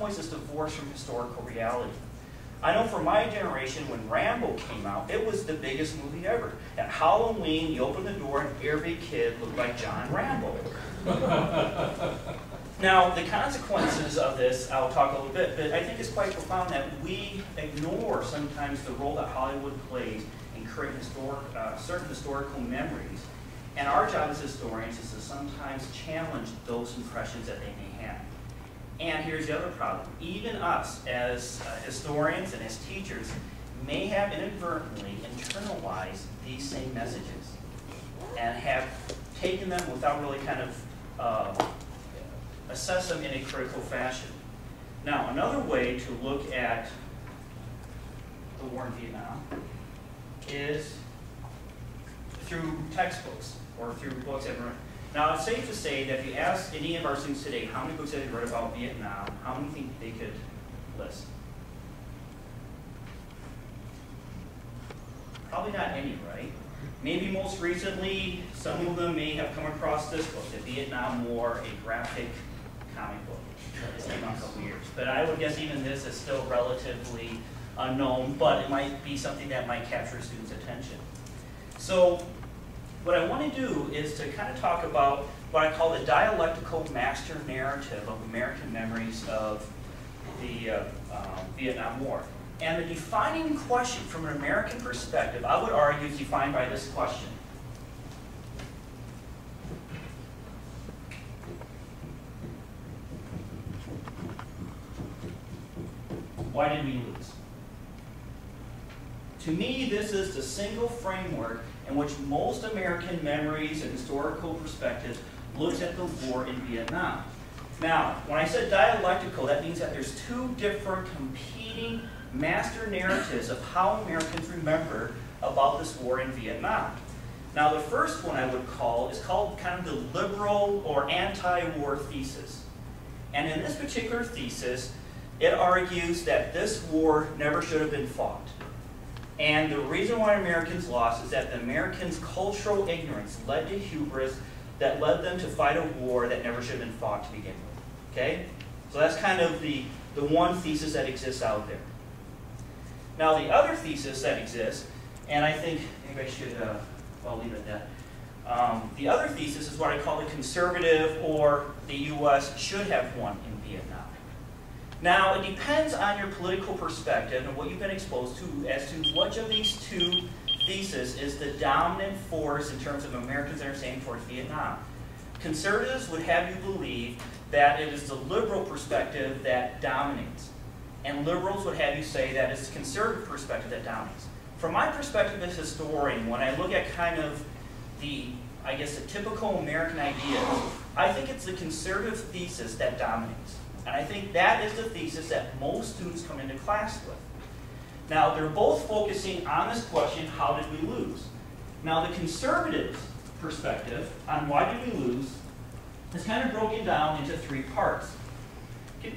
some ways is divorced from historical reality. I know for my generation, when Rambo came out, it was the biggest movie ever. At Halloween, you open the door and every kid looked like John Rambo. Now, the consequences of this, I'll talk a little bit, but I think it's quite profound that we ignore sometimes the role that Hollywood plays in creating certain historical memories. And our job as historians is to sometimes challenge those impressions that they may have. And here's the other problem. Even us as historians and as teachers may have inadvertently internalized these same messages and have taken them without really kind of assess them in a critical fashion. Now, another way to look at the war in Vietnam is through textbooks or through books that were. Now, it's safe to say that if you ask any of our students today how many books have they read about Vietnam, how many think they could list? Probably not any, right? Maybe most recently, some of them may have come across this book, The Vietnam War, a graphic comic book. It's came out a couple years. But I would guess even this is still relatively unknown, but it might be something that might capture students' attention. So what I want to do is to kind of talk about what I call the dialectical master narrative of American memories of the Vietnam War. And the defining question from an American perspective, I would argue, is defined by this question. Why did we lose? To me, this is the single framework in which most American memories and historical perspectives looks at the war in Vietnam. Now, when I said dialectical, that means that there's two different competing master narratives of how Americans remember about this war in Vietnam. Now, the first one I would call is called kind of the liberal or anti-war thesis. And in this particular thesis, it argues that this war never should have been fought. And the reason why Americans lost is that the Americans' cultural ignorance led to hubris that led them to fight a war that never should have been fought to begin with. Okay? So that's kind of the one thesis that exists out there. Now the other thesis that exists, and I think maybe I should, I'll leave it at that. The other thesis is what I call the conservative, or the U.S. should have won in Vietnam. Now, it depends on your political perspective and what you've been exposed to as to which of these two theses is the dominant force in terms of Americans' understanding towards Vietnam. Conservatives would have you believe that it is the liberal perspective that dominates. And liberals would have you say that it's the conservative perspective that dominates. From my perspective as a historian, when I look at kind of the, I guess, the typical American ideas, I think it's the conservative thesis that dominates. And I think that is the thesis that most students come into class with. Now, they're both focusing on this question, how did we lose? Now, the conservative perspective on why did we lose is kind of broken down into three parts.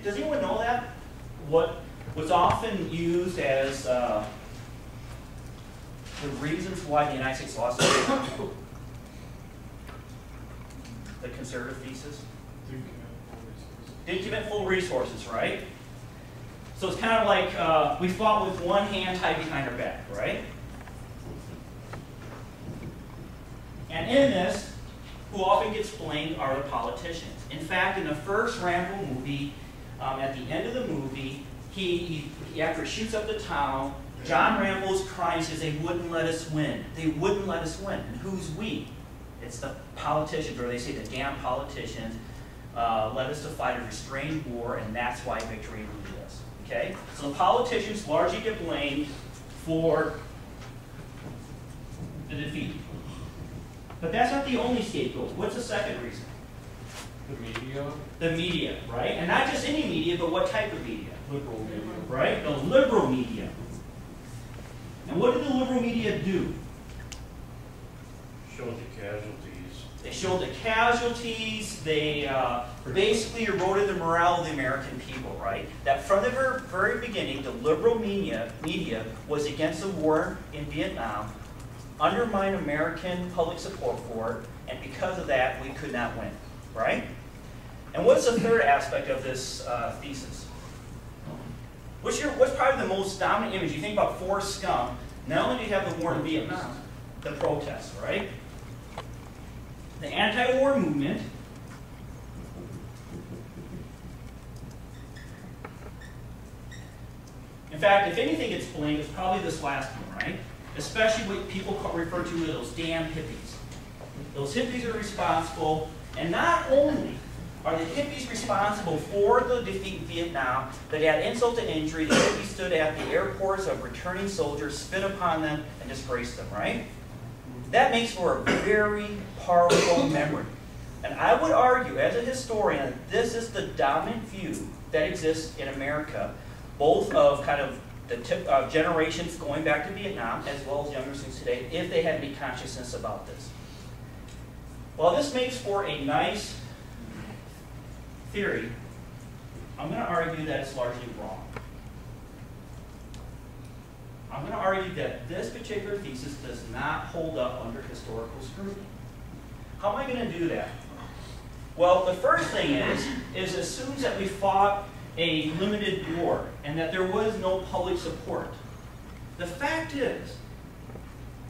Does anyone know that? What was often used as the reasons why the United States lost the conservative thesis? Didn't commit full resources, right? So it's kind of like we fought with one hand tied behind our back, right? And in this, who often gets blamed are the politicians. In fact, in the first Rambo movie, at the end of the movie, he after he shoots up the town, John Rambo's crying, says they wouldn't let us win. They wouldn't let us win. And who's we? It's the politicians, or they say the damn politicians led us to fight a restrained war, and that's why victory eluded us. Okay? So the politicians largely get blamed for the defeat. But that's not the only scapegoat. What's the second reason? The media. The media, right? And not just any media, but what type of media? Liberal media. Right? The liberal media. And what did the liberal media do? Showed the casualties. They showed the casualties. They basically eroded the morale of the American people, right? That from the very beginning, the liberal media was against the war in Vietnam, undermined American public support for it, and because of that, we could not win, right? And what's the third aspect of this thesis? What's probably the most dominant image? You think about Forrest Gump, not only do you have the war in Vietnam, the protests, right? The anti-war movement. In fact, if anything gets blamed, it's probably this last one, right? Especially what people refer to as those damn hippies. Those hippies are responsible, and not only are the hippies responsible for the defeat in Vietnam, but add insult to injury, the hippies stood at the airports of returning soldiers, spit upon them, and disgraced them, right? That makes for a very powerful memory. And I would argue, as a historian, this is the dominant view that exists in America, both of kind of the generations going back to Vietnam, as well as younger students today, if they had any consciousness about this. Well, this makes for a nice theory. I'm going to argue that it's largely wrong. I'm going to argue that this particular thesis does not hold up under historical scrutiny. How am I going to do that? Well, the first thing is assumes that we fought a limited war and that there was no public support. The fact is,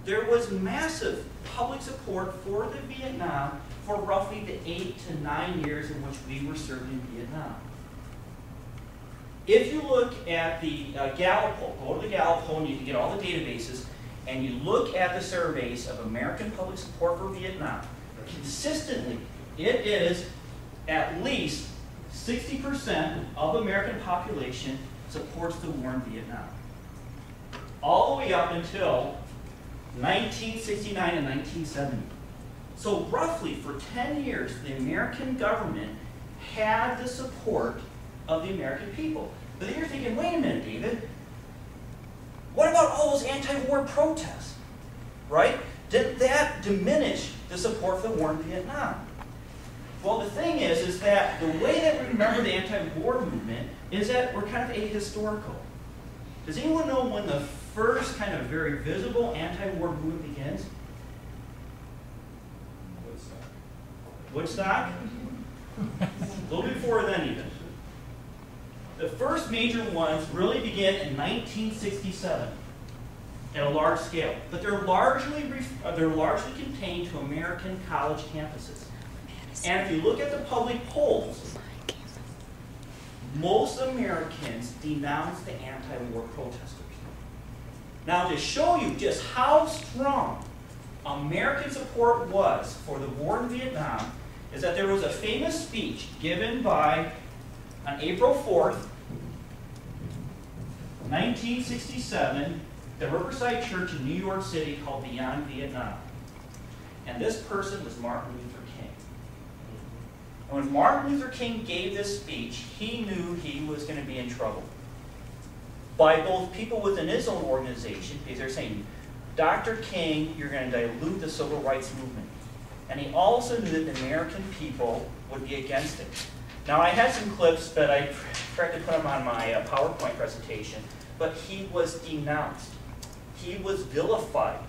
there was massive public support for the Vietnam for roughly the 8 to 9 years in which we were serving in Vietnam. If you look at the Gallup poll, go to the Gallup poll and you can get all the databases, and you look at the surveys of American public support for Vietnam, consistently, it is at least 60% of American population supports the war in Vietnam. All the way up until 1969 and 1970. So roughly for 10 years, the American government had the support of the American people. But then you're thinking, wait a minute, David, what about all those anti-war protests, right? Did that diminish the support for the war in Vietnam? Well, the thing is that the way that we remember the anti-war movement is that we're kind of ahistorical. Does anyone know when the first kind of very visible anti-war movement begins? Woodstock? A little before then even. The first major ones really begin in 1967 at a large scale, but they're largely contained to American college campuses. And if you look at the public polls, most Americans denounce the anti-war protesters. Now, to show you just how strong American support was for the war in Vietnam, is that there was a famous speech given by, on April 4th, 1967, the Riverside Church in New York City called Beyond Vietnam. And this person was Martin Luther King. And when Martin Luther King gave this speech, he knew he was going to be in trouble. By both people within his own organization, because they're saying, Dr. King, you're going to dilute the civil rights movement. And he also knew that the American people would be against it. Now, I had some clips, but I forgot to put them on my PowerPoint presentation, but he was denounced. He was vilified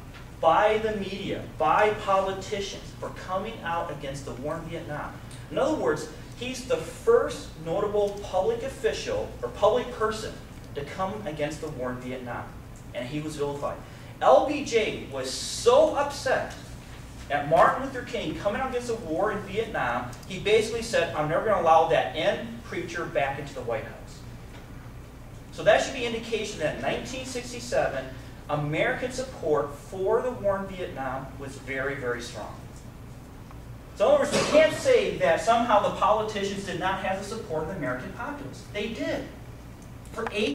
by the media, by politicians, for coming out against the war in Vietnam. In other words, he's the first notable public official or public person to come against the war in Vietnam, and he was vilified. LBJ was so upset at Martin Luther King coming out against the war in Vietnam, he basically said, I'm never going to allow that end preacher back into the White House. So that should be indication that in 1967, American support for the war in Vietnam was very, very strong. So in other words, we can't say that somehow the politicians did not have the support of the American populace. They did. For 8